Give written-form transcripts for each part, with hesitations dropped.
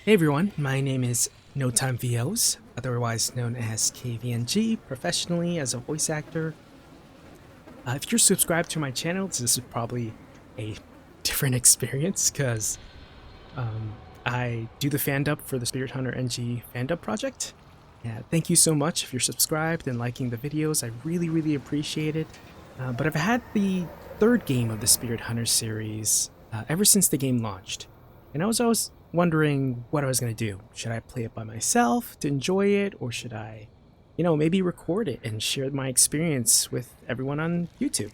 Hey everyone, my name is No Time VOs, otherwise known as KVNG, professionally as a voice actor. If you're subscribed to my channel, this is probably a different experience because I do the fan dub for the Spirit Hunter NG fan dub project. Yeah, thank you so much if you're subscribed and liking the videos. I really appreciate it. But I've had the third game of the Spirit Hunter series ever since the game launched, and I was always wondering what I was going to do. Should I play it by myself to enjoy it, or should I, maybe record it and share my experience with everyone on YouTube?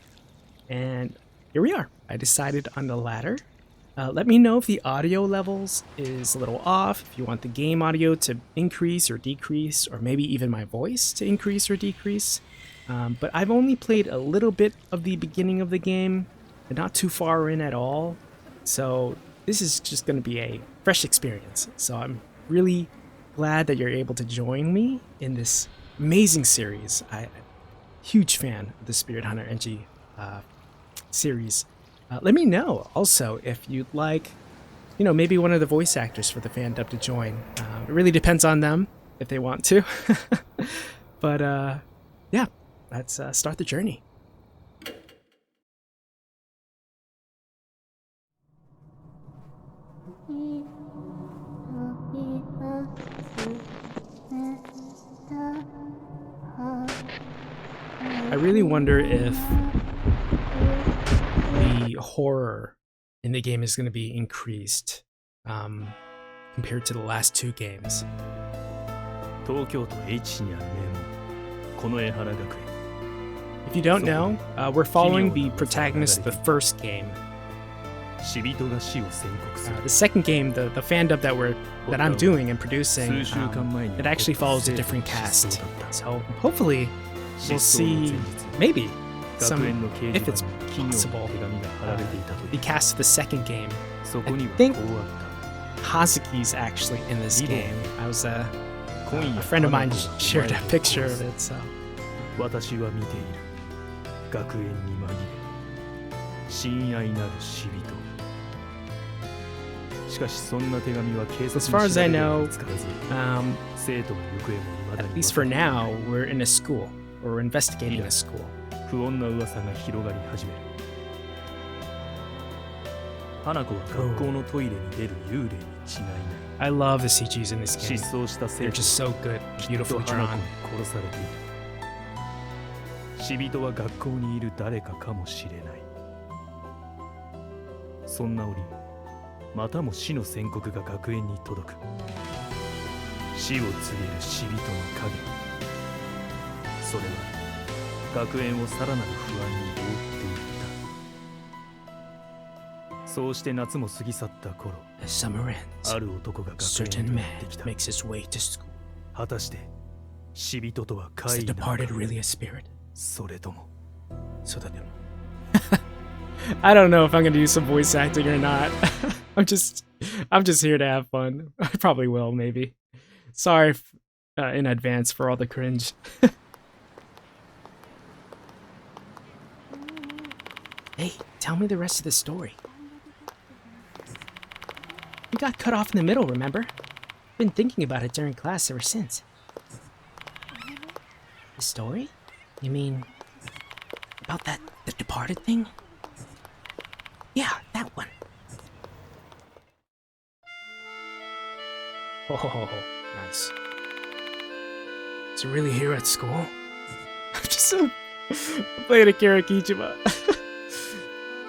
And here we are. I decided on the latter. Let me know if the audio levels is a little off, if you want the game audio to increase or decrease, or maybe even my voice to increase or decrease. But I've only played a little bit of the beginning of the game, and not too far in at all. So this is just going to be a fresh experience. So I'm really glad that you're able to join me in this amazing series. I'm a huge fan of the Spirit Hunter NG series. Let me know also if you'd like, maybe one of the voice actors for the fan dub to join. It really depends on them if they want to. But yeah, let's start the journey. I really wonder if the horror in the game is going to be increased compared to the last two games. If you don't know, we're following the protagonist of the first game. The second game, the fan dub that I'm doing and producing, it actually follows a different cast. So hopefully we'll see, maybe, if it's possible, the cast of the second game. I think Hazuki's actually in this game. I was a friend of mine shared a picture of it, so. As far as I know, at least for now, we're in a school, or we're investigating a school. I love the CGs in this game. They're just so good, beautifully drawn. As summer ends, a certain man makes his way to school. Is the departed really a spirit? I don't know if I'm gonna do some voice acting or not. I'm just here to have fun. I probably will, maybe. Sorry in advance for all the cringe. Hey, tell me the rest of the story. We got cut off in the middle, remember? Been thinking about it during class ever since. The story? You mean about the departed thing? Yeah, that one. Oh, nice. So really here at school? I'm just playing a Karakijima.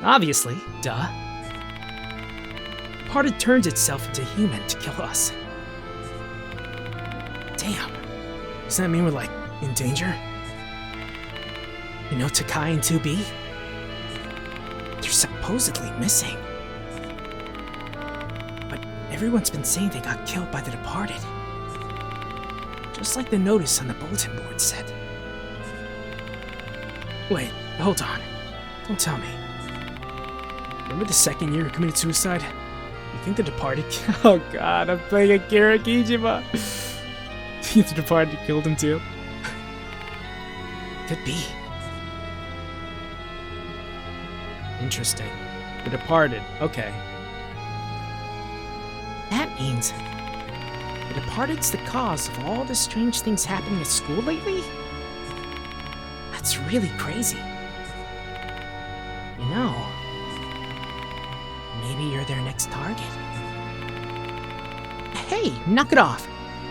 Obviously, duh. Departed turns itself into human to kill us. Damn. Does that mean we're, like, in danger? You know Takai and 2B? They're supposedly missing. But everyone's been saying they got killed by the departed. Just like the notice on the bulletin board said. Wait, hold on. Don't tell me. Remember the second year who committed suicide? You think the departed... Oh god, I'm playing a Karakijima. You think the departed killed him too? Could be. Interesting. The departed. Okay. That means The Departed's the cause of all the strange things happening at school lately? That's really crazy. You know, maybe you're their next target. Hey, knock it off.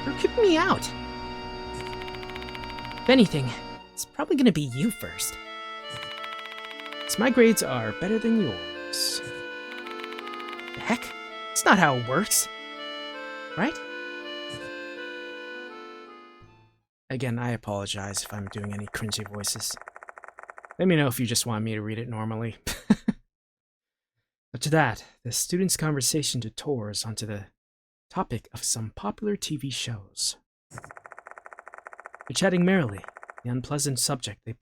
You're keeping me out. If anything, it's probably gonna be you first. Because my grades are better than yours. The heck? That's not how it works. Right? Again, I apologize if I'm doing any cringy voices. Let me know if you just want me to read it normally. After that, the students' conversation detours onto the topic of some popular TV shows. They're chatting merrily, the unpleasant subject they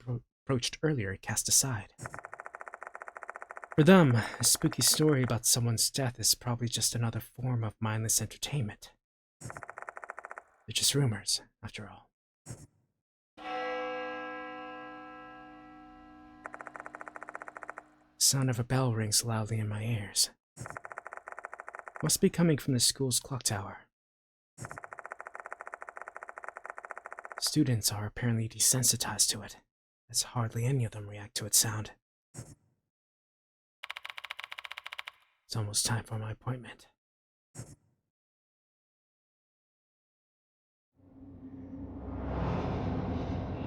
broached earlier cast aside. For them, a spooky story about someone's death is probably just another form of mindless entertainment. They're just rumors, after all. The sound of a bell rings loudly in my ears. Must be coming from the school's clock tower. Students are apparently desensitized to it, as hardly any of them react to its sound. It's almost time for my appointment.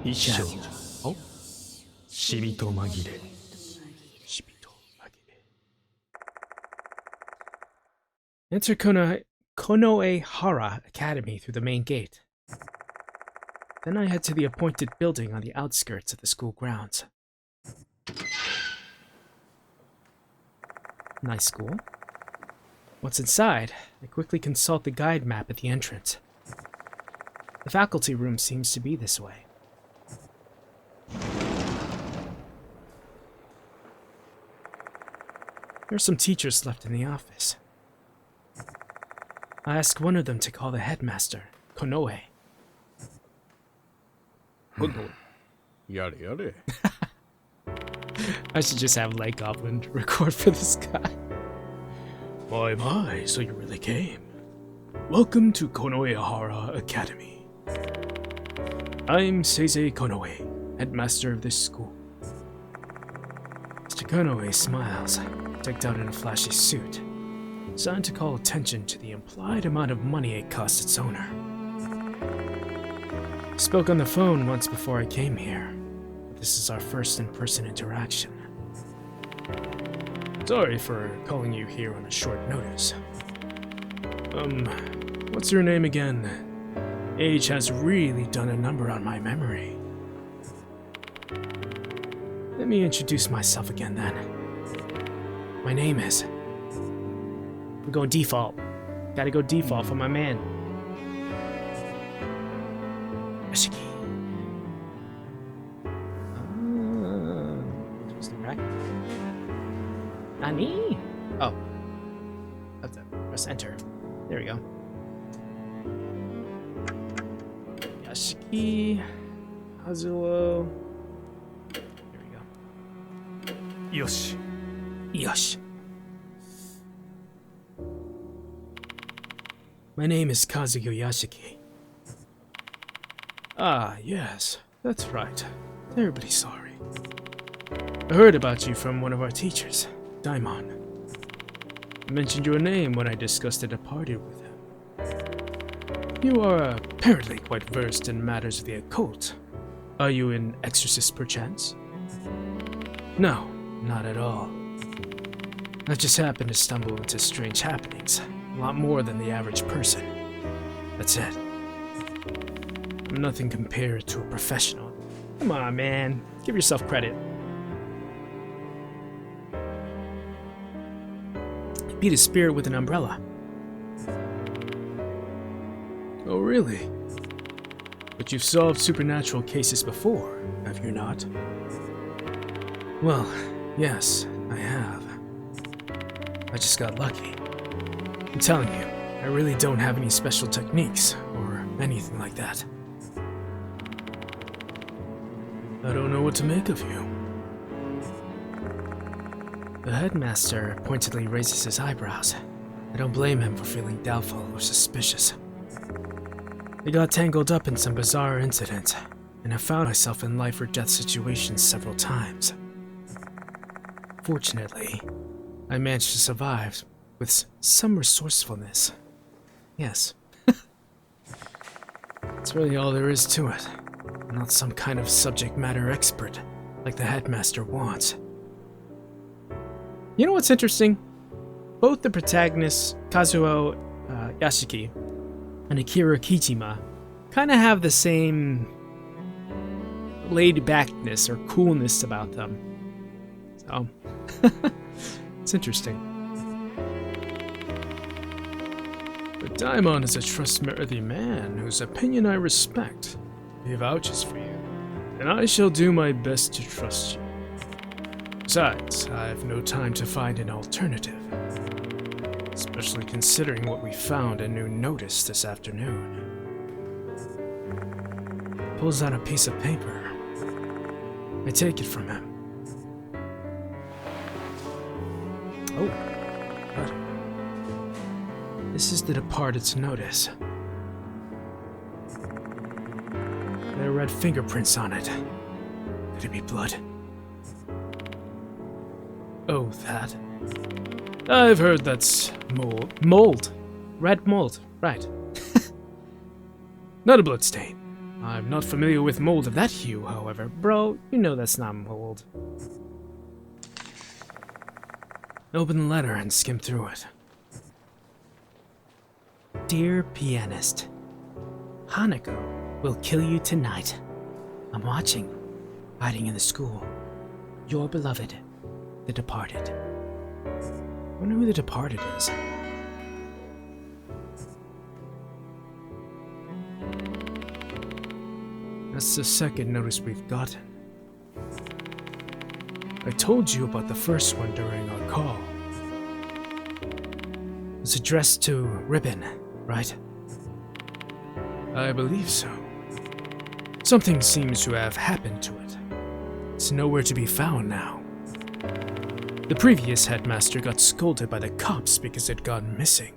Oh? Shibito magire. Enter Konoehara Academy through the main gate. Then I head to the appointed building on the outskirts of the school grounds. Nice school. Once inside, I quickly consult the guide map at the entrance. The faculty room seems to be this way. There are some teachers left in the office. I ask one of them to call the headmaster, Konoe. Konoe. Yare yare. I should just have Light Goblin record for this guy. My, so you really came. Welcome to Konoehara Academy. I'm Seisei Konoe, headmaster of this school. Mr. Konoe smiles, decked out in a flashy suit, designed to call attention to the implied amount of money it cost its owner. Spoke on the phone once before I came here, but this is our first in-person interaction. Sorry for calling you here on a short notice. What's your name again? Age has really done a number on my memory. Let me introduce myself again then. My name is... We're going default. Gotta go default for my man. Yoshiki. Twist it back. Nani? Oh. That's it. Press enter. There we go. Yoshiki. Hazuo. There we go. Yoshi. Yosh. My name is Kazuyo Yashiki. Ah, yes, that's right. Terribly sorry. I heard about you from one of our teachers, Daimon. I mentioned your name when I discussed at a party with him. You are apparently quite versed in matters of the occult. Are you an exorcist perchance? No, not at all. I just happened to stumble into strange happenings. A lot more than the average person. That's it. I'm nothing compared to a professional. Come on, man. Give yourself credit. You beat a spirit with an umbrella. Oh, really? But you've solved supernatural cases before, have you not? Well, yes, I have. I just got lucky. I'm telling you, I really don't have any special techniques or anything like that. I don't know what to make of you. The headmaster pointedly raises his eyebrows. I don't blame him for feeling doubtful or suspicious. I got tangled up in some bizarre incident, and I found myself in life or death situations several times. Fortunately, I managed to survive with some resourcefulness. Yes. That's really all there is to it. I'm not some kind of subject matter expert like the headmaster wants. You know what's interesting? Both the protagonists, Kazuo Yashiki and Akira Kijima, kind of have the same laid-backness or coolness about them. So, it's interesting. But Daimon is a trustworthy man whose opinion I respect. He vouches for you, and I shall do my best to trust you. Besides, I have no time to find an alternative, especially considering what we found in New Notice this afternoon. Pulls out a piece of paper. I take it from him. Oh, what? This is the Departed's notice. There are red fingerprints on it. Could it be blood? Oh, that. I've heard that's mold. Mold! Red mold, right. Not a bloodstain. I'm not familiar with mold of that hue, however. Bro, you know that's not mold. Open the letter and skim through it. Dear pianist, Hanako will kill you tonight. I'm watching, hiding in the school. Your beloved, the Departed. I wonder who the Departed is. That's the second notice we've gotten. I told you about the first one during our call. It's addressed to Ribbon, right? I believe so. Something seems to have happened to it. It's nowhere to be found now. The previous headmaster got scolded by the cops because it gone missing.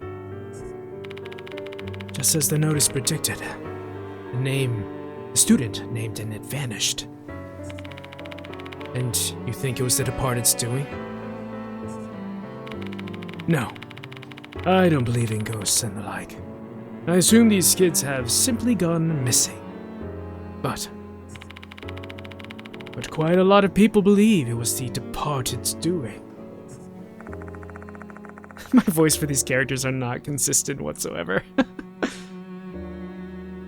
Just as the notice predicted, the student named and it vanished. And you think it was the Departed's doing? No. I don't believe in ghosts and the like. I assume these kids have simply gone missing. But quite a lot of people believe it was the Departed's doing. My voice for these characters are not consistent whatsoever.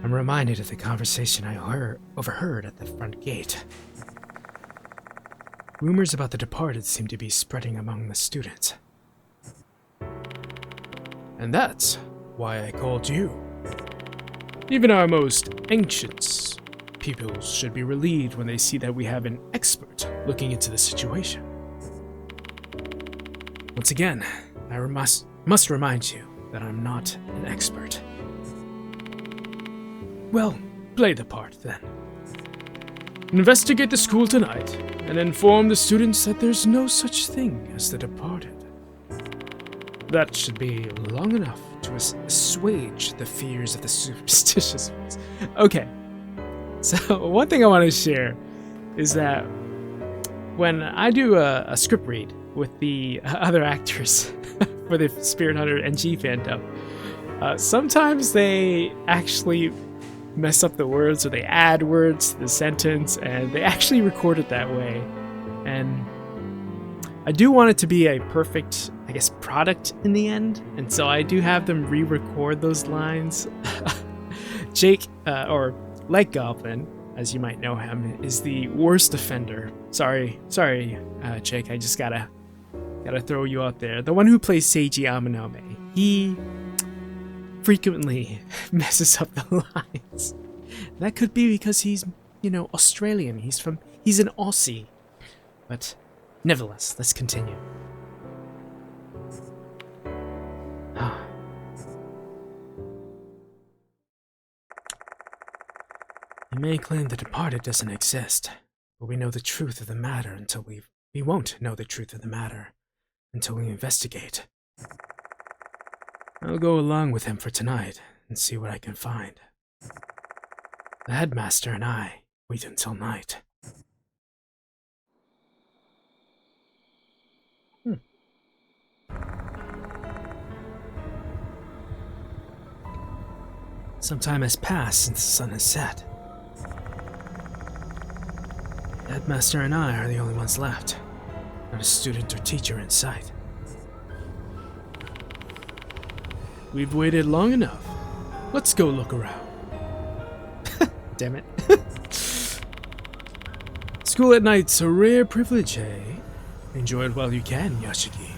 I'm reminded of the conversation I overheard at the front gate. Rumors about the Departed seem to be spreading among the students. And that's why I called you. Even our most anxious people should be relieved when they see that we have an expert looking into the situation. Once again, I must remind you that I'm not an expert. Well, play the part then. Investigate the school tonight and inform the students that there's no such thing as the Departed. That should be long enough to assuage the fears of the superstitious ones. Okay, so one thing I want to share is that when I do a script read with the other actors for the Spirit Hunter NG fandom, sometimes they actually mess up the words or they add words to the sentence, and they actually record it that way. And I do want it to be a perfect, I guess, product in the end, and so I do have them re-record those lines. Jake, or Leg Goblin, as you might know him, is the worst offender. Sorry, Jake, I just gotta throw you out there. The one who plays Seiji Amanome, he frequently messes up the lines. That could be because he's, Australian. He's an Aussie. But nevertheless, let's continue. You may claim the Departed doesn't exist, but we know the truth of the matter until we won't know the truth of the matter until we investigate. I'll go along with him for tonight and see what I can find. The headmaster and I wait until night. Some time has passed since the sun has set. The headmaster and I are the only ones left. Not a student or teacher in sight. We've waited long enough. Let's go look around. Damn it. School at night's a rare privilege, eh? Enjoy it while you can, Yashiki.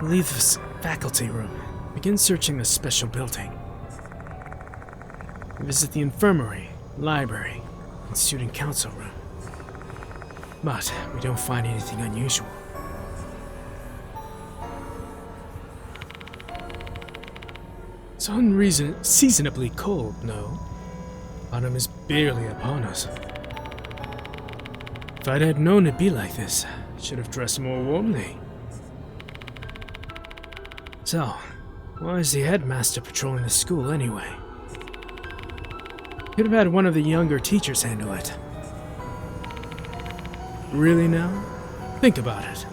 Leave this faculty room. Begin searching the special building. Visit the infirmary, library, and student council room. But we don't find anything unusual. It's unseasonably cold, no? Autumn is barely upon us. If I'd had known it'd be like this, I should have dressed more warmly. So, why is the headmaster patrolling the school anyway? Could have had one of the younger teachers handle it. Really now? Think about it.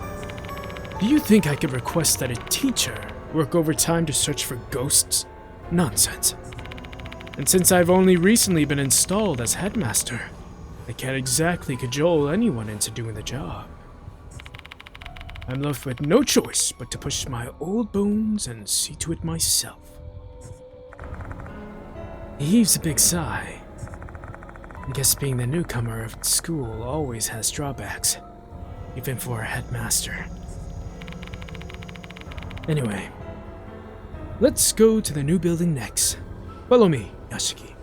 Do you think I could request that a teacher work overtime to search for ghosts? Nonsense. And since I've only recently been installed as headmaster, I can't exactly cajole anyone into doing the job. I'm left with no choice but to push my old bones and see to it myself. He heaves a big sigh. I guess being the newcomer of school always has drawbacks, even for a headmaster. Anyway, let's go to the new building next. Follow me, Yashiki.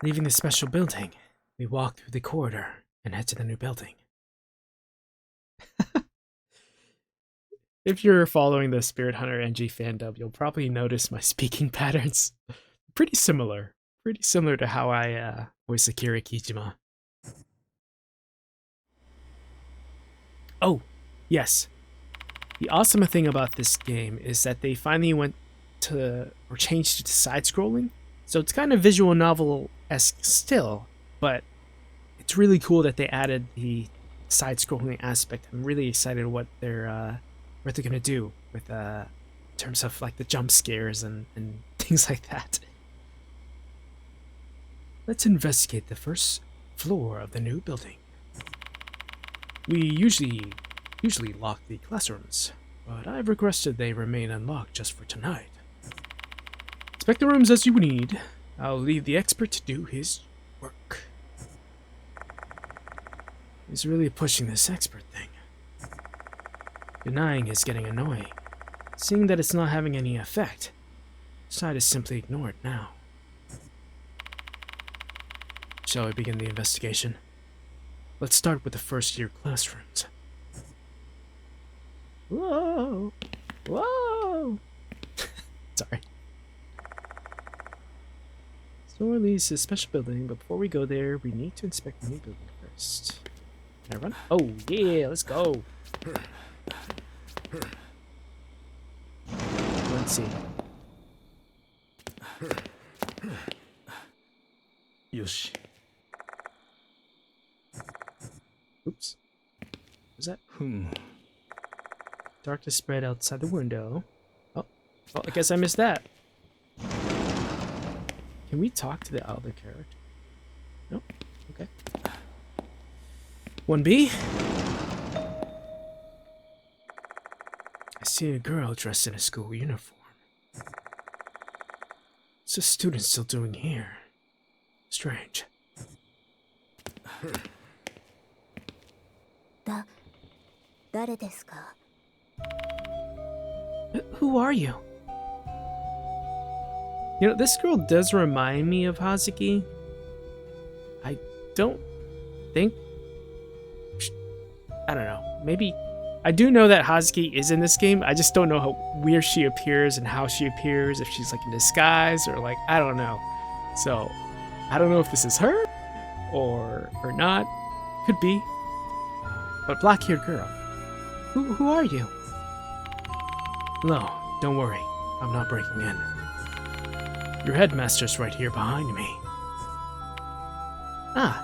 Leaving the special building, we walk through the corridor and head to the new building. If you're following the Spirit Hunter NG fandom, you'll probably notice my speaking patterns. Pretty similar to how I voice Akira Kijima. Oh, yes. The awesome thing about this game is that they finally changed it to side-scrolling. So it's kind of visual novel-esque still, but it's really cool that they added the side-scrolling aspect. I'm really excited what they're gonna do with in terms of like the jump scares and things like that. Let's investigate the first floor of the new building. We usually lock the classrooms, but I've requested they remain unlocked just for tonight. Inspect the rooms as you need. I'll leave the expert to do his work. He's really pushing this expert thing. Denying is getting annoying. Seeing that it's not having any effect, decide to simply ignore it now. Shall we begin the investigation? Let's start with the first year classrooms. Whoa! Whoa! Sorry. Store leads to a special building, but before we go there, we need to inspect the new building first. Can I run? Oh, yeah, let's go! Let's see. Yoshi. Oops. What was that? Darkness spread outside the window. Oh, well, I guess I missed that. Can we talk to the other character? Nope. Okay. 1B. I see a girl dressed in a school uniform. What's a student still doing here? Strange. Who are you? You know, this girl does remind me of Hazuki. I don't think... I don't know. Maybe... I do know that Hazuki is in this game. I just don't know where she appears and how she appears. If she's like in disguise or like... I don't know. So, I don't know if this is her or not. Could be. but black-haired girl. Who are you? No, don't worry. I'm not breaking in. Your headmaster's right here behind me. Ah.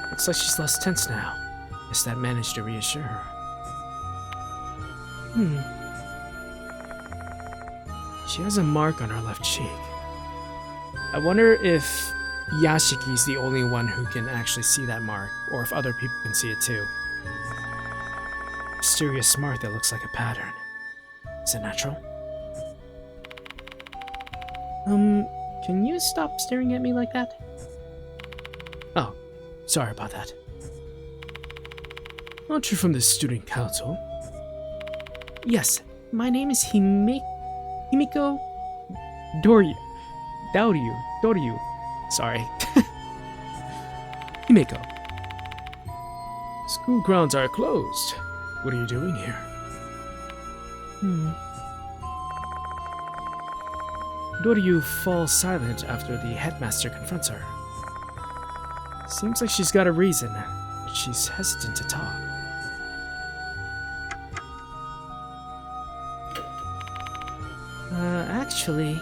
Looks like she's less tense now. Guess that managed to reassure her. She has a mark on her left cheek. I wonder if Yashiki's the only one who can actually see that mark, or if other people can see it too. Mysterious mark that looks like a pattern. Is it natural? Can you stop staring at me like that? Oh, sorry about that. Aren't you from the student council? Yes, my name is Himiko Doryu. Sorry. Himiko. School grounds are closed. What are you doing here? Doryu falls silent after the headmaster confronts her. Seems like she's got a reason, but she's hesitant to talk. Actually,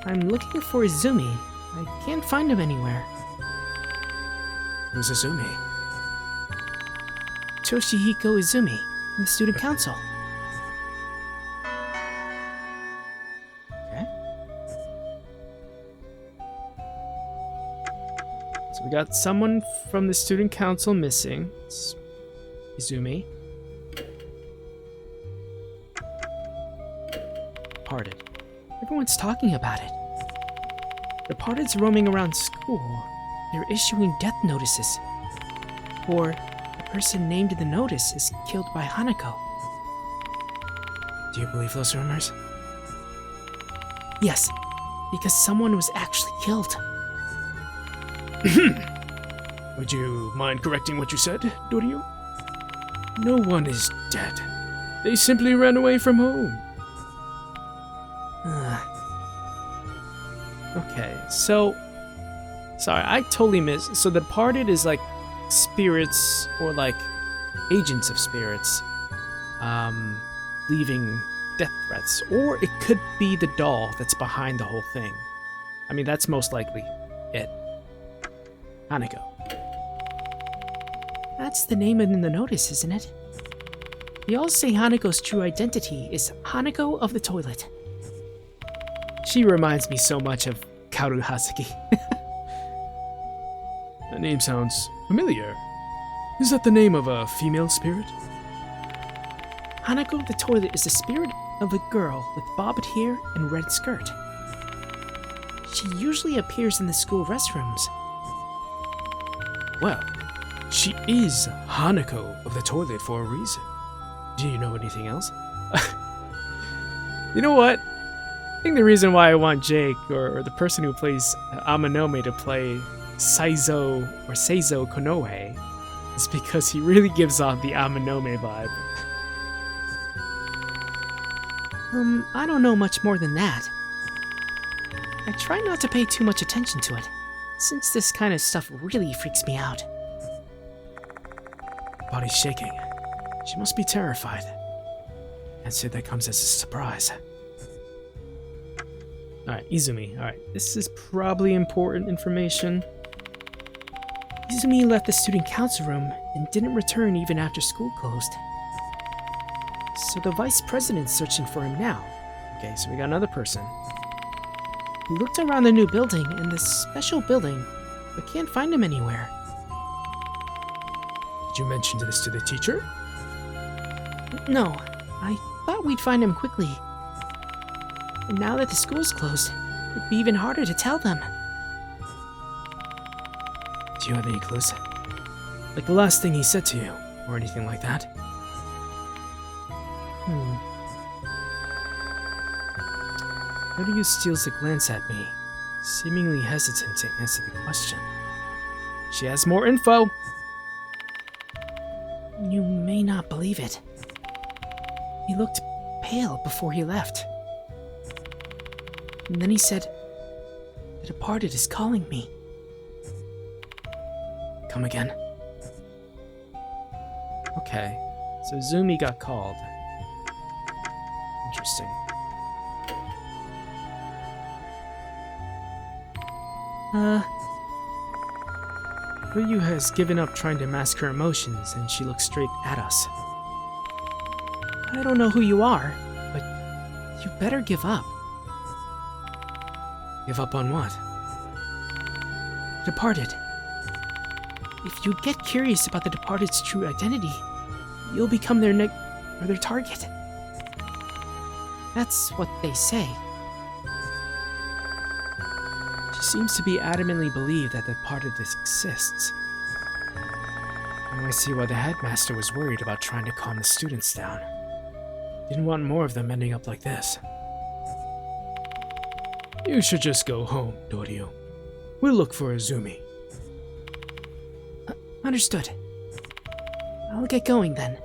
I'm looking for Izumi. I can't find him anywhere. Who's Izumi? Toshihiko Izumi, from the student council. Okay. So we got someone from the student council missing. It's Izumi. Departed. Everyone's talking about it. Departed's roaming around school. They're issuing death notices. Or the person named in the notice is killed by Hanako. Do you believe those rumors? Yes, because someone was actually killed. Would you mind correcting what you said, Doryu? No one is dead. They simply ran away from home. Okay, so... Sorry, I totally missed. So the Departed is like spirits or like agents of spirits leaving death threats. Or it could be the doll that's behind the whole thing. I mean, that's most likely it. Hanako. That's the name in the notice, isn't it? They all say Hanako's true identity is Hanako of the toilet. She reminds me so much of Kaoru Haseki. That name sounds familiar. Is that the name of a female spirit? Hanako of the toilet is the spirit of a girl with bobbed hair and red skirt. She usually appears in the school restrooms. Well, she is Hanako of the toilet for a reason. Do you know anything else? You know what? I think the reason why I want Jake, or the person who plays Amanome, to play Seizo Konoe is because he really gives off the Amanome vibe. I don't know much more than that. I try not to pay too much attention to it, since this kind of stuff really freaks me out. Body's shaking. She must be terrified. Can't say that comes as a surprise. Alright, Izumi. Alright, this is probably important information. Izumi left the student council room and didn't return even after school closed. So the vice president's searching for him now. Okay, so we got another person. He looked around the new building and the special building, but can't find him anywhere. Did you mention this to the teacher? No, I thought we'd find him quickly. And now that the school's closed, it'd be even harder to tell them. Do you have any clues? Like the last thing he said to you, or anything like that? Doryu steals a glance at me, seemingly hesitant to answer the question. She has more info! You may not believe it. He looked pale before he left. And then he said, "The Departed is calling me." Come again? Okay. So Zumi got called. Interesting. Ryu has given up trying to mask her emotions, and she looks straight at us. I don't know who you are, but you better give up. Give up on what? Departed. If you get curious about the Departed's true identity, you'll become their their target. That's what they say. She seems to be adamantly believe that the Departed exists. Now I see why the headmaster was worried about trying to calm the students down. Didn't want more of them ending up like this. You should just go home, Doryu. We'll look for Izumi. Understood. I'll get going then.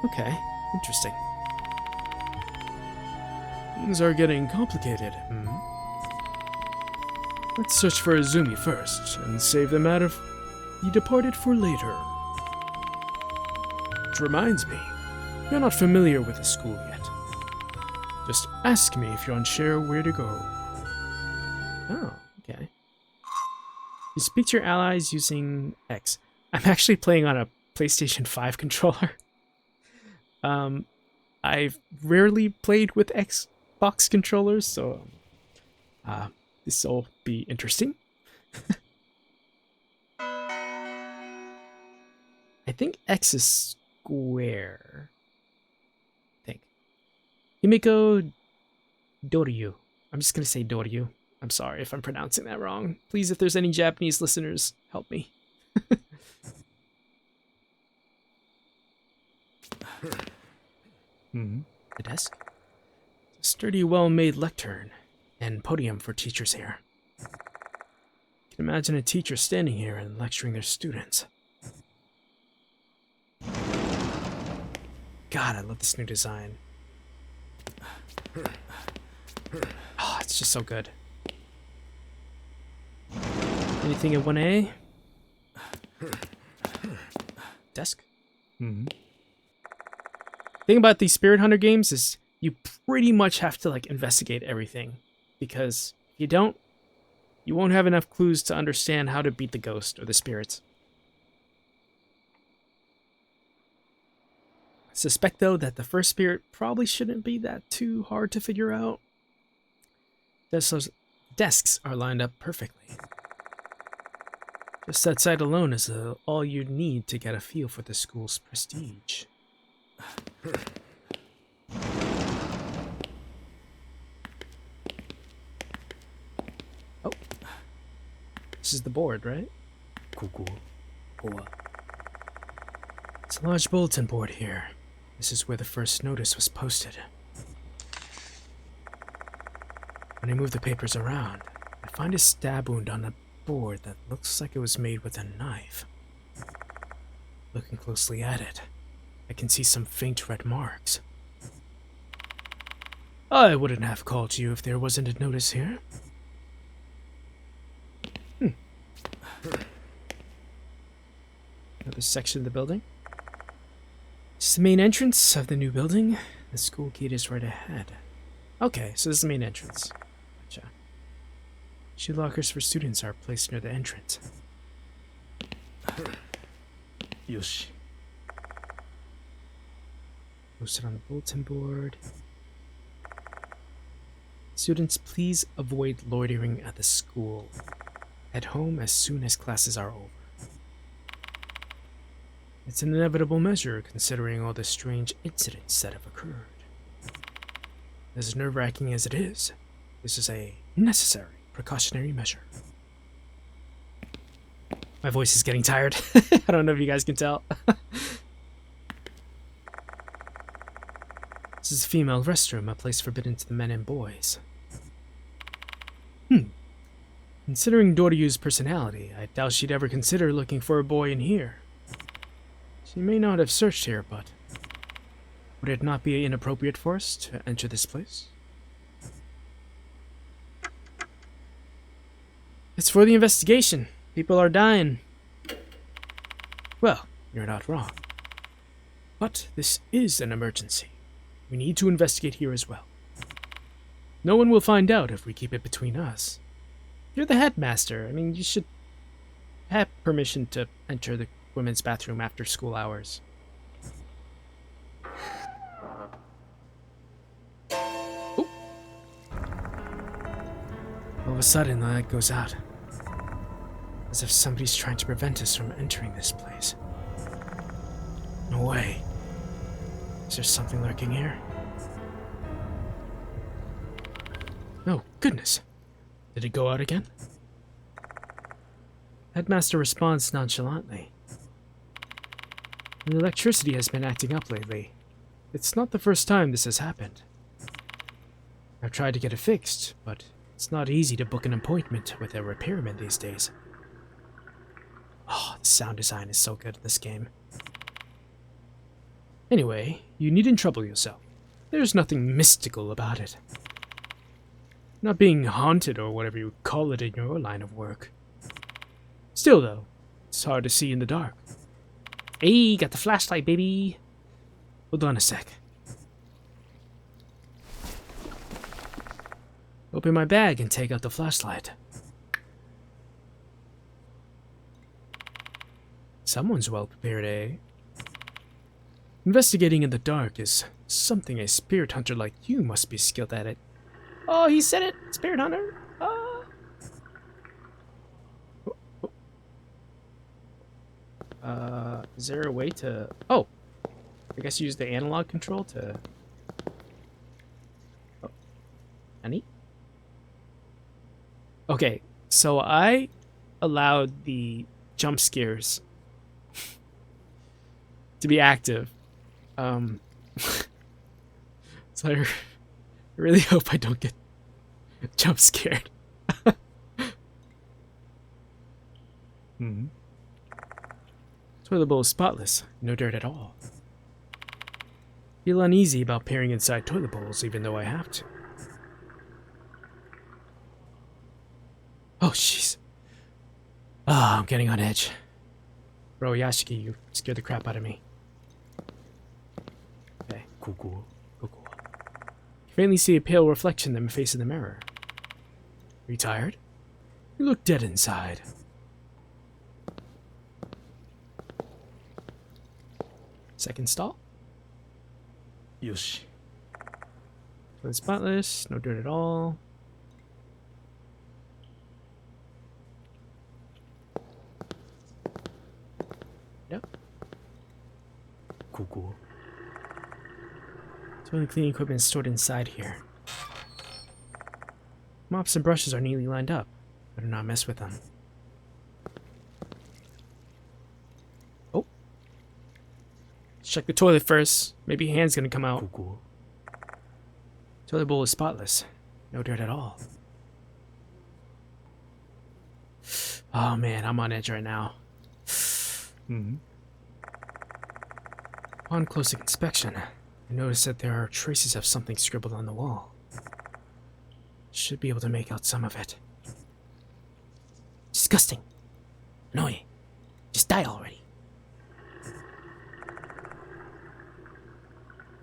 Okay, interesting. Things are getting complicated. Let's search for Izumi first, and save the matter of the Departed for later. Which reminds me, you're not familiar with the school yet. Just ask me if you're unsure where to go. Oh, okay. You speak to your allies using X. I'm actually playing on a PlayStation 5 controller. I've rarely played with Xbox controllers, so this will be interesting. I think X is square. I think. Himiko Doryu. I'm just gonna say Doryu. I'm sorry if I'm pronouncing that wrong. Please, if there's any Japanese listeners, help me. The desk? It's a sturdy, well-made lectern and podium for teachers here. You can imagine a teacher standing here and lecturing their students. God, I love this new design. Oh, it's just so good. Anything in 1A? Desk? Thing about these Spirit Hunter games is you pretty much have to like investigate everything, because if you don't, you won't have enough clues to understand how to beat the ghost or the spirits. I suspect though that the first spirit probably shouldn't be that too hard to figure out. Those desks are lined up perfectly. Just that sight alone is all you need to get a feel for the school's prestige. Oh. This is the board, right? It's a large bulletin board here. This is where the first notice was posted. When I move the papers around, I find a stab wound on the board that looks like it was made with a knife. Looking closely at it, I can see some faint red marks. I wouldn't have called you if there wasn't a notice here. Another section of the building. This is the main entrance of the new building. The school gate is right ahead. Okay, so this is the main entrance. Gotcha. Shoe lockers for students are placed near the entrance. Yoshi. Posted on the bulletin board. Students, please avoid loitering at the school. Head home as soon as classes are over. It's an inevitable measure considering all the strange incidents that have occurred. As nerve-wracking as it is, this is a necessary precautionary measure. My voice is getting tired. I don't know if you guys can tell. This is a female restroom, a place forbidden to the men and boys. Considering Doryu's personality, I doubt she'd ever consider looking for a boy in here. She may not have searched here, but would it not be inappropriate for us to enter this place? It's for the investigation. People are dying. Well, you're not wrong. But this is an emergency. We need to investigate here as well. No one will find out if we keep it between us. You're the headmaster. I mean, you should have permission to enter the women's bathroom after school hours. Ooh. All of a sudden, the light goes out. As if somebody's trying to prevent us from entering this place. No way. Is there something lurking here? Oh, goodness. Did it go out again? Headmaster responds nonchalantly. The electricity has been acting up lately. It's not the first time this has happened. I've tried to get it fixed, but it's not easy to book an appointment with a repairman these days. Oh, the sound design is so good in this game. Anyway, you needn't trouble yourself. There's nothing mystical about it. Not being haunted or whatever you call it in your line of work. Still though, it's hard to see in the dark. Hey, got the flashlight, baby. Hold on a sec. Open my bag and take out the flashlight. Someone's well prepared, eh? Investigating in the dark is something a spirit hunter like you must be skilled at it. Oh, he said it! Spirit hunter! Is there a way to... Oh! I guess use the analog control to... Oh. Any? Okay, so I allowed the jump scares to be active. So I really hope I don't get jump scared. Toilet bowl is spotless, no dirt at all. Feel uneasy about peering inside toilet bowls even though I have to. Oh, jeez. Ah, I'm getting on edge. Bro, Yashiki, you scared the crap out of me. Okay, cool. You faintly see a pale reflection in my face in the mirror. Are you tired? You look dead inside. Second stall. Yoshi. Toilet spotless, no dirt at all. Yep. Cool. Toilet cleaning equipment is stored inside here. Mops and brushes are neatly lined up. Better not mess with them. Oh. Let's check the toilet first. Maybe a hand's gonna come out. Cool. Toilet bowl is spotless. No dirt at all. Oh man, I'm on edge right now. Upon close inspection, I noticed that there are traces of something scribbled on the wall. Should be able to make out some of it. Disgusting. Annoying. Just die already.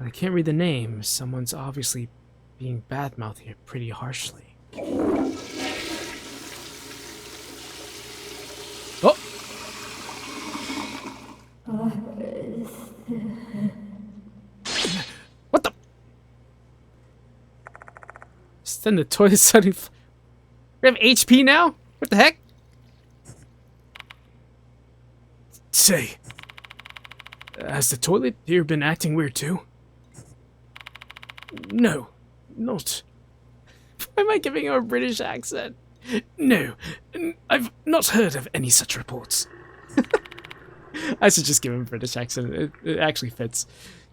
I can't read the name. Someone's obviously being badmouthed here pretty harshly. Oh! What the? Just in the toilet suddenly. We have HP now? What the heck? Say, has the toilet here been acting weird too? No, not. Why am I giving her a British accent? No, I've not heard of any such reports. I should just give him a British accent. It actually fits.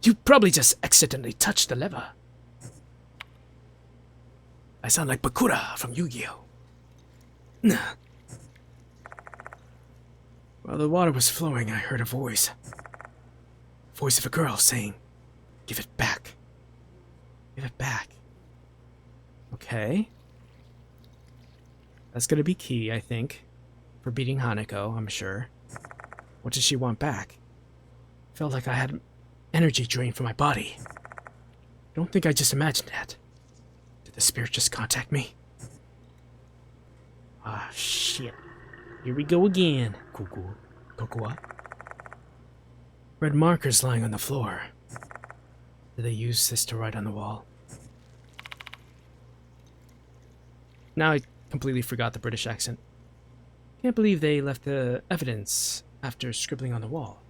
You probably just accidentally touched the lever. I sound like Bakura from Yu-Gi-Oh! While the water was flowing, I heard a voice. Voice of a girl saying, "Give it back. Give it back." Okay. That's gonna be key, I think. for beating Hanako, I'm sure. What does she want back? Felt like I had energy drain from my body. I don't think I just imagined that. Did the spirit just contact me? Ah, shit. Here we go again. Kokoa. Red markers lying on the floor. Did they use this to write on the wall? Now I completely forgot the British accent. Can't believe they left the evidence after scribbling on the wall.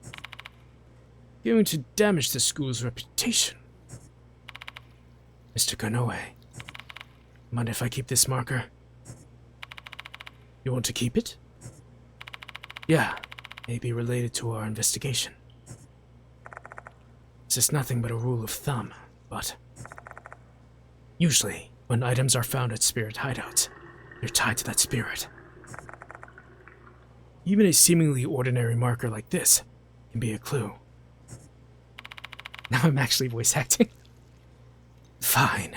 Going to damage the school's reputation. Mr. Konoe, mind if I keep this marker? You want to keep it? Yeah, maybe related to our investigation. This is nothing but a rule of thumb, but usually, when items are found at spirit hideouts, they're tied to that spirit. Even a seemingly ordinary marker like this can be a clue. Now I'm actually voice acting. Fine.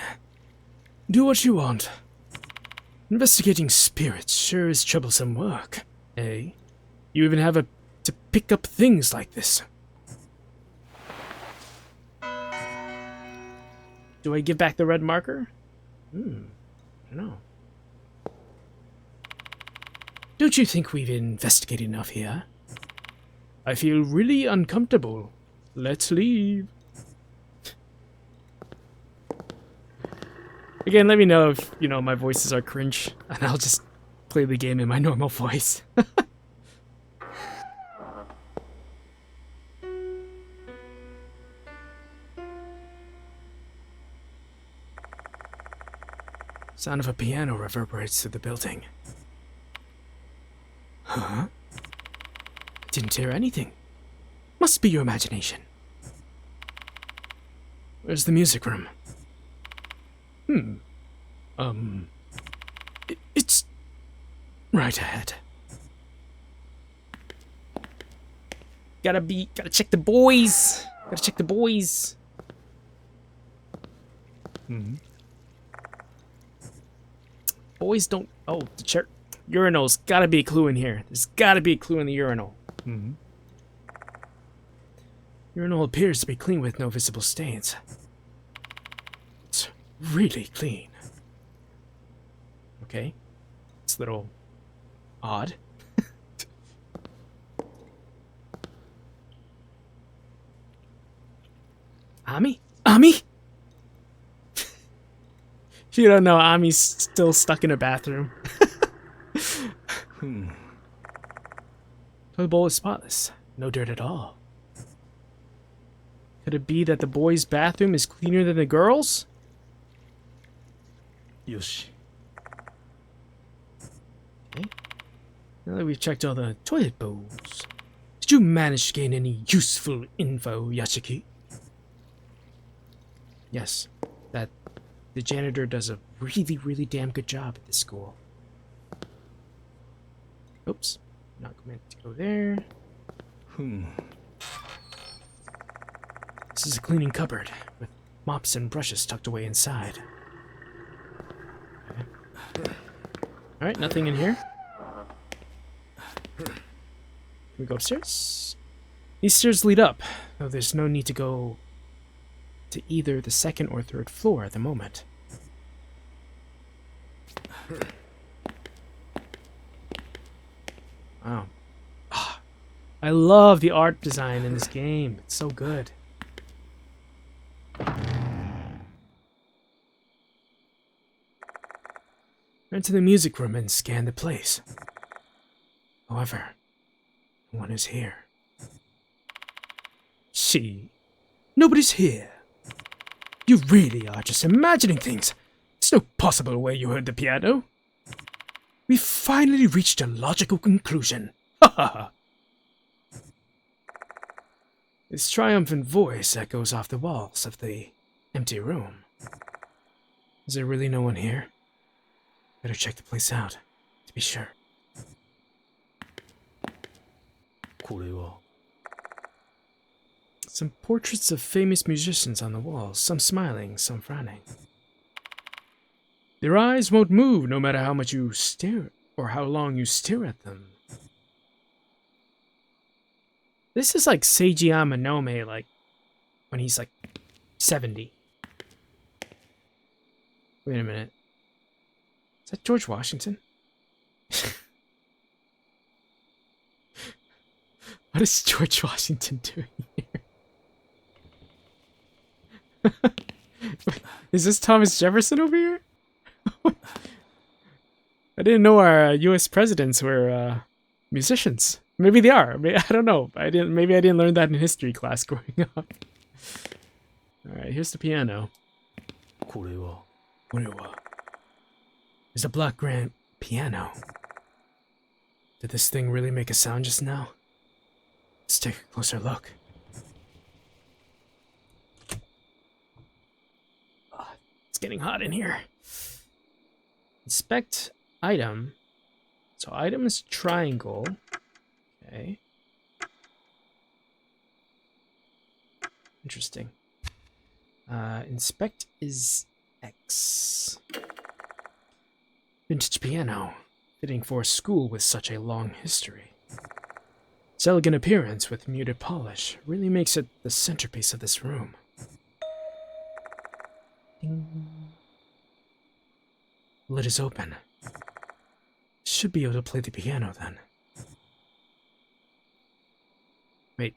Do what you want. Investigating spirits sure is troublesome work, eh? You even have to pick up things like this. Do I give back the red marker? I don't know. Don't you think we've investigated enough here? I feel really uncomfortable. Let's leave. Again, let me know if, my voices are cringe, and I'll just play the game in my normal voice. Sound of a piano reverberates through the building. Huh? Didn't hear anything. Must be your imagination. Where's the music room? It's right ahead. Gotta check the boys. Gotta check the boys. Boys don't. Oh, the chair. Urinal's gotta be a clue in here. There's gotta be a clue in the urinal. Urinal appears to be clean with no visible stains. It's really clean. Okay. It's a little odd. Ami? You don't know, Ami's still stuck in a bathroom. The bowl is spotless. No dirt at all. Could it be that the boys' bathroom is cleaner than the girls'? Yoshi. Okay. Now that we've checked all the toilet bowls, did you manage to gain any useful info, Yashiki? Yes, that the janitor does a really, really damn good job at this school. Oops, not meant to go there. This is a cleaning cupboard with mops and brushes tucked away inside. Okay. Alright, nothing in here. Can we go upstairs? These stairs lead up, though there's no need to go to either the second or third floor at the moment. Wow. I love the art design in this game. It's so good. Enter the music room and scan the place. However, no one is here. Nobody's here. You really are just imagining things. There's no possible way you heard the piano. We finally reached a logical conclusion. Ha ha ha. His triumphant voice echoes off the walls of the empty room. Is there really no one here? Better check the place out, to be sure. これは Some portraits of famous musicians on the walls, some smiling, some frowning. Their eyes won't move no matter how much you stare or how long you stare at them. This is like Seiji Amanome, like when he's like 70. Wait a minute. Is that George Washington? What is George Washington doing here? Is this Thomas Jefferson over here? I didn't know our U.S. presidents were musicians. Maybe they are. I don't know. Maybe I didn't learn that in history class growing up. All right, here's the piano. これは There's a black grand piano. Did this thing really make a sound just now? Let's take a closer look. It's getting hot in here. Inspect item. So item is triangle. Okay. Interesting. Inspect is X. Vintage piano. Fitting for a school with such a long history. Its elegant appearance with muted polish really makes it the centerpiece of this room. Ding. Lid is open. Should be able to play the piano then. Wait.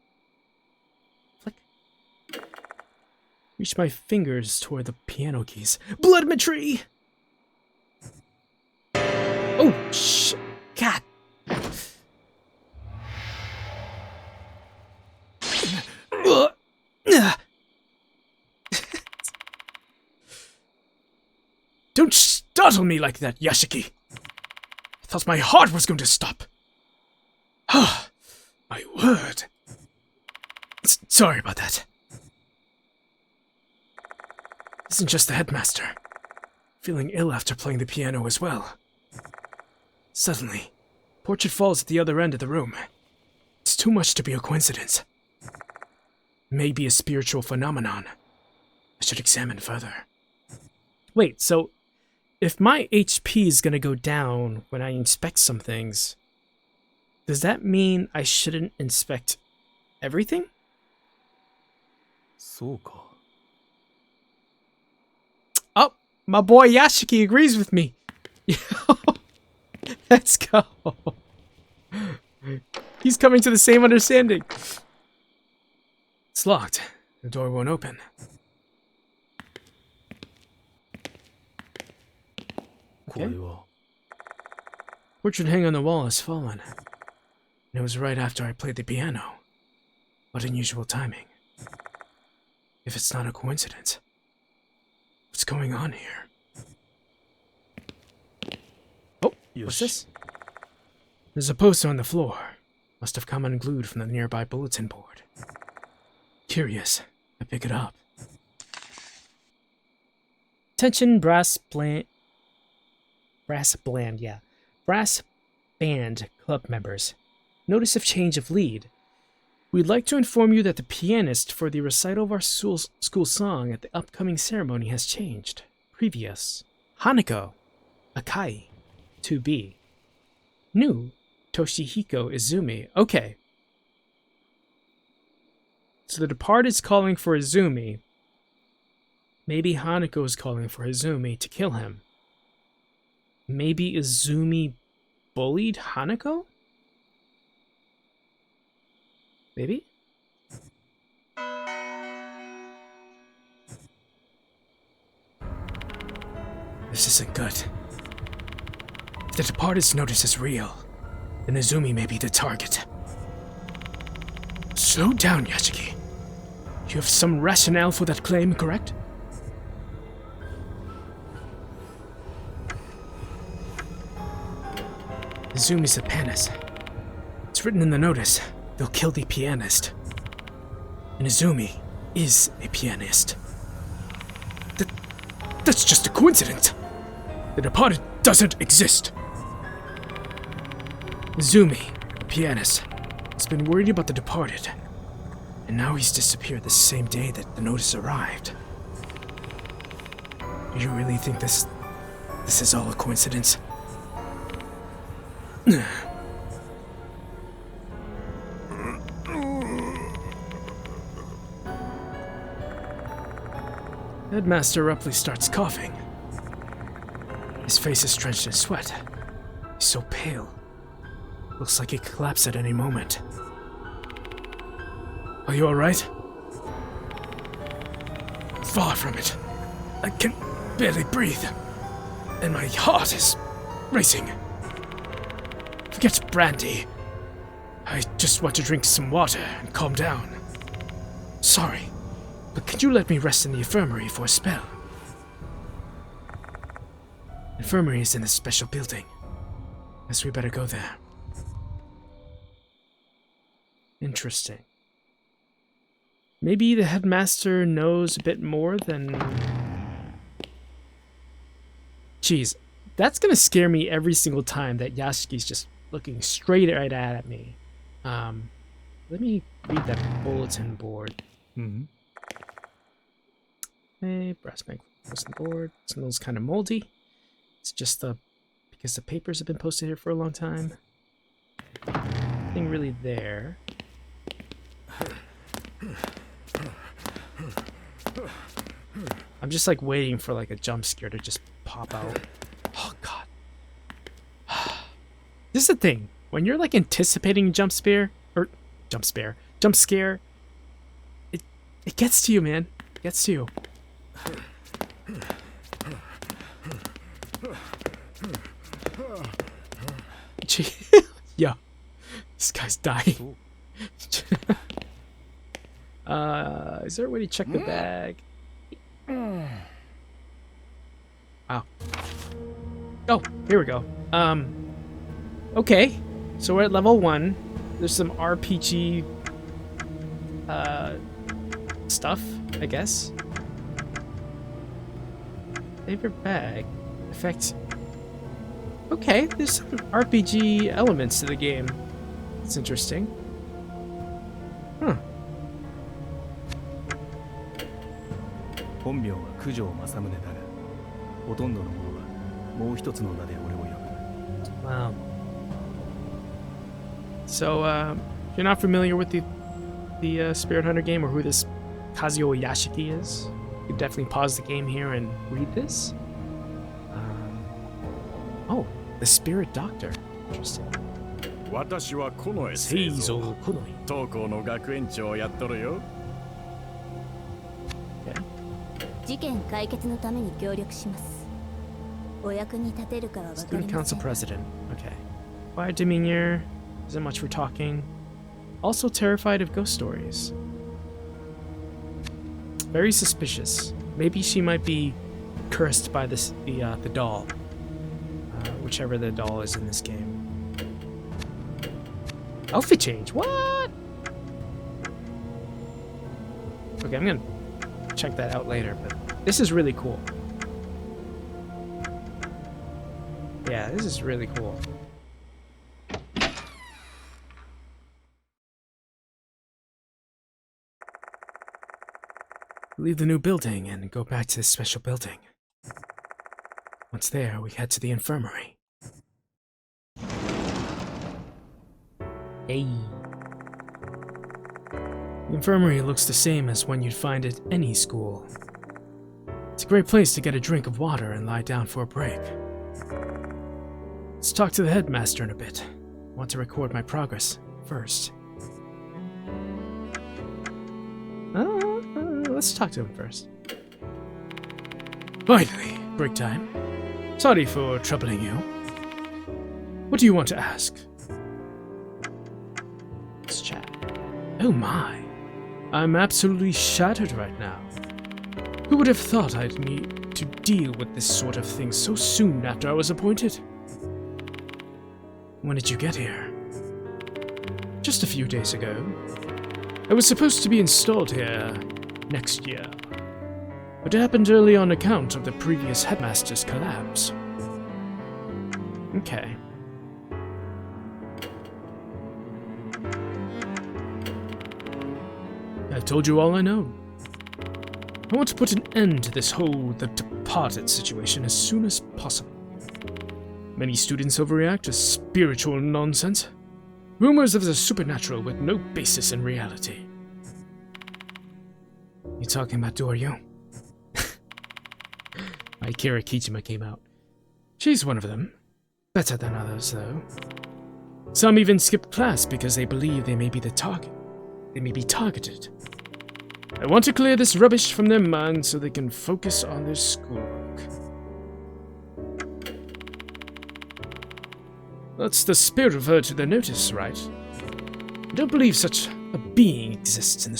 Flick. Reach my fingers toward the piano keys. Bloodmetry! Oh, shit. God. Don't startle me like that, Yashiki. I thought my heart was going to stop. Ah, my word. Sorry about that. Isn't just the headmaster. Feeling ill after playing the piano as well. Suddenly, portrait falls at the other end of the room. It's too much to be a coincidence. Maybe a spiritual phenomenon. I should examine further. Wait, so if my HP is gonna go down when I inspect some things, does that mean I shouldn't inspect everything? そうか Oh, my boy Yashiki agrees with me. Let's go. He's coming to the same understanding. It's locked. The door won't open. Okay. これは Portrait hanging on the wall has fallen. And it was right after I played the piano. What unusual timing. If it's not a coincidence. What's going on here? Oh, what's this? There's a poster on the floor. Must have come unglued from the nearby bulletin board. Curious. I pick it up. Attention brass band club members. Notice of change of lead. We'd like to inform you that the pianist for the recital of our school song at the upcoming ceremony has changed. Previous, Hanako Akai, 2B. New, Toshihiko Izumi. Okay. So the departed is calling for Izumi. Maybe Hanako is calling for Izumi to kill him. Maybe Izumi bullied Hanako? Maybe? This isn't good. If the departed's notice is real, then Izumi may be the target. Slow down, Yashiki. You have some rationale for that claim, correct? Izumi's a pianist. It's written in the notice. They'll kill the pianist. And Izumi is a pianist. That's just a coincidence. The departed doesn't exist. Izumi, a pianist, has been worried about the departed. And now he's disappeared the same day that the notice arrived. Do you really think this is all a coincidence? Headmaster abruptly starts coughing. His face is drenched in sweat. He's so pale. Looks like he could collapse at any moment. Are you alright? Far from it. I can barely breathe. And my heart is racing. Forget brandy. I just want to drink some water and calm down. Sorry, but could you let me rest in the infirmary for a spell? Infirmary is in a special building. Guess we better go there. Interesting. Maybe the headmaster knows a bit more than... Jeez, that's gonna scare me every single time that Yashiki's just looking straight right at me. Let me read that bulletin board. Mm-hmm. Hey, brass bank bulletin board. Smells kind of moldy. It's just because the papers have been posted here for a long time. Nothing really there. I'm just like waiting for like a jump scare to just pop out. Oh god. This is the thing. When you're like anticipating jump scare, it gets to you, man. It gets to you. Yeah. This guy's dying. Is there a way to check the bag? Wow. Oh, here we go. Okay. So we're at level 1. There's some RPG stuff, I guess. Favorite bag. Effect. Okay, there's some RPG elements to the game. It's interesting. Huh. 本名は九条正宗だが、ほとんどの者はもう一つの名で俺を呼ぶ。 Wow. So, if you're not familiar with the Spirit Hunter game or who this Kazuo Yashiki is, you can definitely pause the game here and read this. Oh, the Spirit Doctor. Interesting. 私は近衛聖製造蔵近衛。当校の学園長をやっとるよ。 事件解決のために協力します。お役に立てるかはわかり Student ませ Council ん。 President. Okay. Quiet demeanor. Isn't much for talking. Also terrified of ghost stories. Very suspicious. Maybe she might be cursed by the doll. Whichever the doll is in this game. Outfit change. What? Okay, I'm gonna check that out later, but this is really cool. Yeah, this is really cool. Leave the new building and go back to this special building. Once there, we head to the infirmary. Hey. The infirmary looks the same as one you'd find at any school. It's a great place to get a drink of water and lie down for a break. Let's talk to the headmaster in a bit. I want to record my progress first. Let's talk to him first. Finally, break time. Sorry for troubling you. What do you want to ask? Let's chat. Oh my. I'm absolutely shattered right now. Who would have thought I'd need to deal with this sort of thing so soon after I was appointed? When did you get here? Just a few days ago. I was supposed to be installed here next year, but it happened early on account of the previous headmaster's collapse. Okay. I've told you all I know. I want to put an end to this whole the departed situation as soon as possible. Many students overreact to spiritual nonsense. Rumors of the supernatural with no basis in reality. You talking about Doryu? Kira Kijima came out. She's one of them. Better than others, though. Some even skip class because they believe they may be the target. They may be targeted. I want to clear this rubbish from their minds so they can focus on their schoolwork. That's the spirit referred to the notice, right? I don't believe such a being exists in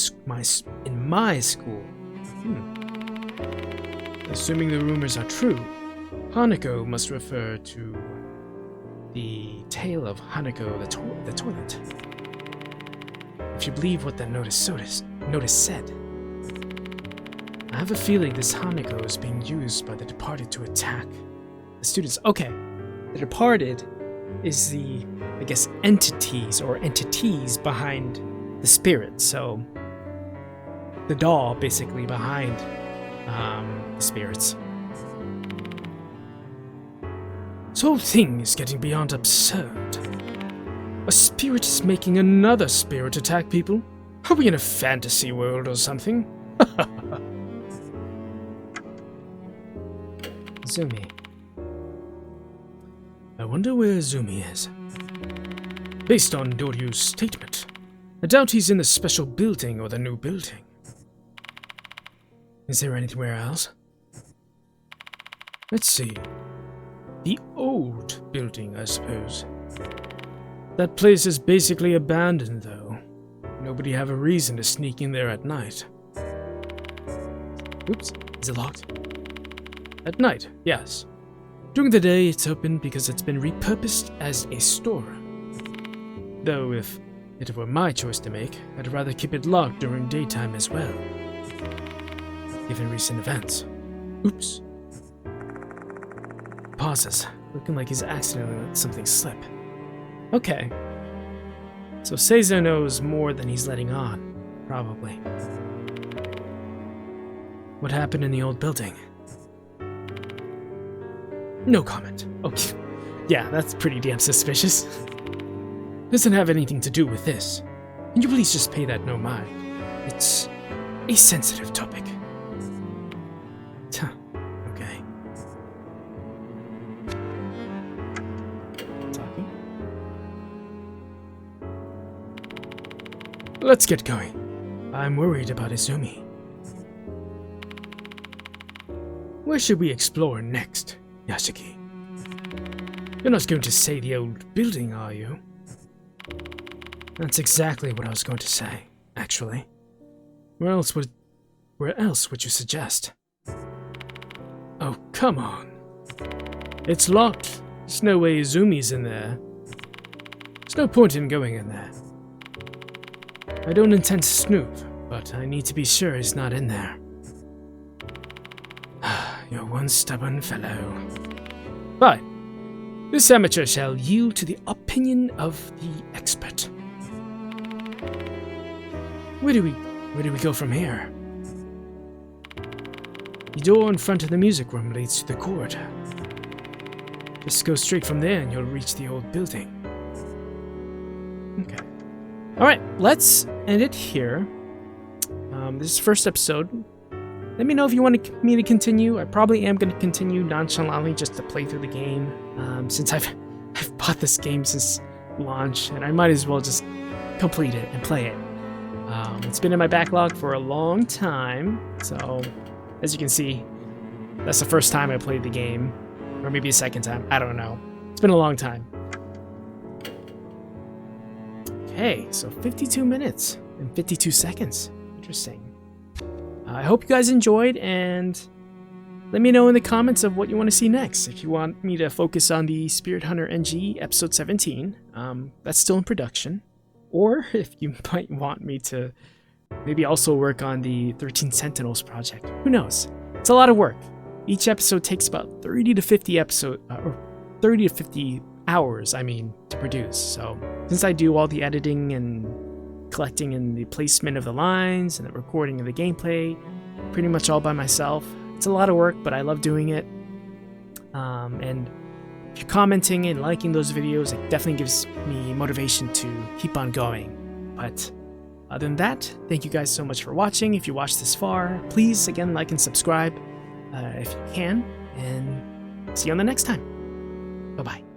my school. Assuming the rumors are true, Hanako must refer to the tale of Hanako the toilet. If you believe what that notice said, I have a feeling this Hanako is being used by the departed to attack the students. Okay, the departed is the, I guess, entities behind the spirit. So the doll basically behind the spirits. This whole thing is getting beyond absurd. A spirit is making another spirit attack people? Are we in a fantasy world or something? Zumi. I wonder where Zumi is. Based on Doryu's statement, I doubt he's in the special building or the new building. Is there anywhere else? Let's see. The old building, I suppose. That place is basically abandoned, though. Nobody have a reason to sneak in there at night. Oops, is it locked? At night, yes. During the day, it's open because it's been repurposed as a store. Though if it were my choice to make, I'd rather keep it locked during daytime as well. Given recent events. Oops. Pauses, looking like he's accidentally let something slip. Okay. So Seiza knows more than he's letting on, probably. What happened in the old building? No comment. Okay. Yeah, that's pretty damn suspicious. Doesn't have anything to do with this. Can you please just pay that no mind? It's a sensitive topic. Okay. Talking. Let's get going. I'm worried about Izumi. Where should we explore next, Yashiki? You're not going to say the old building, are you? That's exactly what I was going to say, actually. Where else would you suggest? Oh, come on. It's locked. There's no way Izumi's in there. There's no point in going in there. I don't intend to snoop, but I need to be sure he's not in there. You're one stubborn fellow. Fine. This amateur shall yield to the opinion of the expert. Where do we go from here? The door in front of the music room leads to the corridor. Just go straight from there and you'll reach the old building. Okay. Alright, let's end it here. This is the first episode. Let me know if you want me to continue. I probably am going to continue nonchalantly just to play through the game. Since I've bought this game since launch, and I might as well just complete it and play it. It's been in my backlog for a long time, so as you can see, that's the first time I played the game, or maybe a second time, I don't know. It's been a long time. Okay, so 52 minutes and 52 seconds. Interesting. I hope you guys enjoyed, and let me know in the comments of what you want to see next. If you want me to focus on the Spirit Hunter NG episode 17, that's still in production. Or if you might want me to maybe also work on the 13 Sentinels project. Who knows? It's a lot of work. Each episode takes about 30 to 50 hours, to produce. So since I do all the editing and collecting and the placement of the lines and the recording of the gameplay pretty much all by myself, it's a lot of work, but I love doing it. And if you're commenting and liking those videos, it definitely gives me motivation to keep on going. But other than that, thank you guys so much for watching. If you watched this far, please, again, like and subscribe if you can. and see you on the next time. Bye bye.